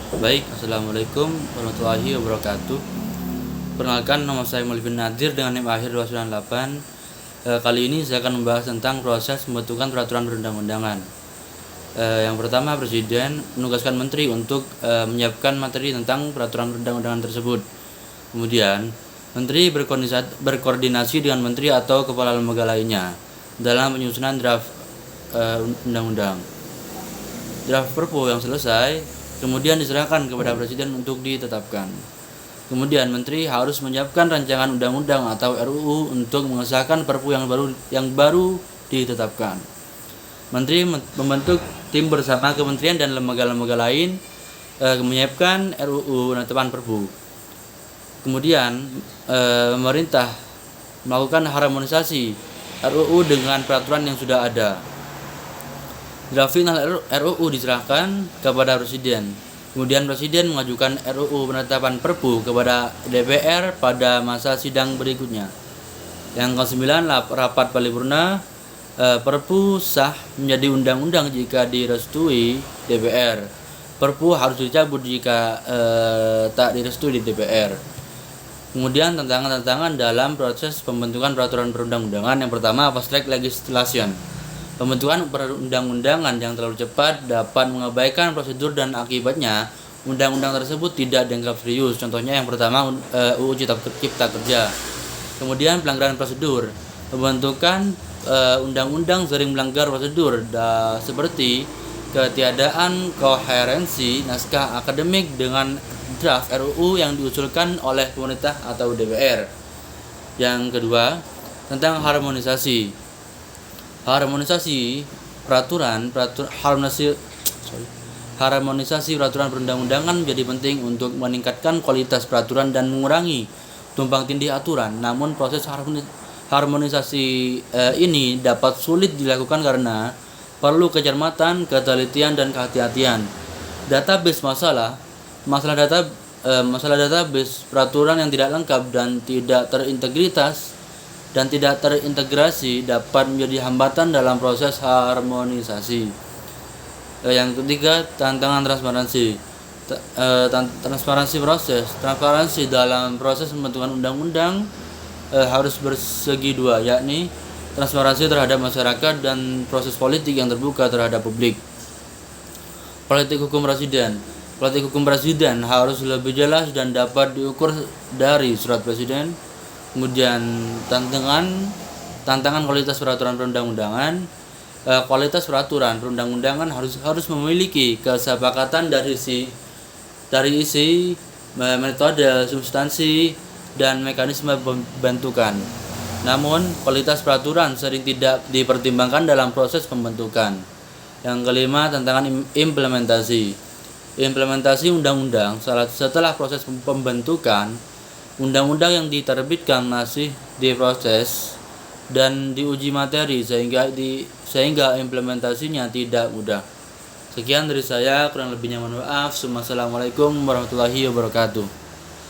Baik, Assalamualaikum warahmatullahi wabarakatuh. Perkenalkan, nama saya Mulvin Nadir dengan NIM akhir 298. Kali ini saya akan membahas tentang proses pembentukan peraturan perundang-undangan. Yang pertama, Presiden menugaskan Menteri untuk menyiapkan materi tentang peraturan perundang-undangan tersebut. Kemudian, Menteri berkoordinasi dengan Menteri atau kepala lembaga lainnya dalam penyusunan draft undang-undang. Draft Perpu yang selesai kemudian diserahkan kepada Presiden untuk ditetapkan. Kemudian Menteri harus menyiapkan rancangan undang-undang atau RUU untuk mengesahkan Perpu yang baru ditetapkan. Menteri membentuk tim bersama kementerian dan lembaga-lembaga lain menyiapkan RUU penetapan Perpu. Kemudian pemerintah melakukan harmonisasi RUU dengan peraturan yang sudah ada. Draft final RUU diserahkan kepada Presiden. Kemudian Presiden mengajukan RUU penetapan Perpu kepada DPR pada masa sidang berikutnya. Yang ke-9, rapat paripurna. Perpu sah menjadi undang-undang jika direstui DPR. Perpu harus dicabut jika tak direstui di DPR. Kemudian tantangan-tantangan dalam proses pembentukan peraturan perundang-undangan. Yang pertama, fast track legislation. Pembentukan perundang-undangan yang terlalu cepat dapat mengabaikan prosedur dan akibatnya undang-undang tersebut tidak dianggap serius. Contohnya yang pertama UU Cipta Kerja. Kemudian pelanggaran prosedur. Pembentukan undang-undang sering melanggar prosedur seperti ketiadaan koherensi naskah akademik dengan draft RUU yang diusulkan oleh pemerintah atau DPR. Yang kedua, tentang harmonisasi peraturan perundang-undangan menjadi penting untuk meningkatkan kualitas peraturan dan mengurangi tumpang tindih aturan. Namun proses harmonisasi ini dapat sulit dilakukan karena perlu kecermatan, ketelitian dan kehati-hatian. Masalah database peraturan yang tidak lengkap dan tidak terintegrasi dapat menjadi hambatan dalam proses harmonisasi. Yang ketiga, tantangan transparansi. Transparansi dalam proses pembentukan undang-undang harus bersegi dua, yakni transparansi terhadap masyarakat dan proses politik yang terbuka terhadap publik. Politik hukum presiden harus lebih jelas dan dapat diukur dari surat presiden. Kemudian tantangan kualitas peraturan perundang-undangan. Kualitas peraturan perundang-undangan harus memiliki kesepakatan dari isi, metode, substansi, dan mekanisme pembentukan. Namun, kualitas peraturan sering tidak dipertimbangkan dalam proses pembentukan. Yang kelima, tantangan implementasi. Implementasi undang-undang setelah proses pembentukan. Undang-undang yang diterbitkan masih diproses dan diuji materi sehingga implementasinya tidak mudah. Sekian dari saya, kurang lebihnya mohon maaf. Wassalamualaikum warahmatullahi wabarakatuh.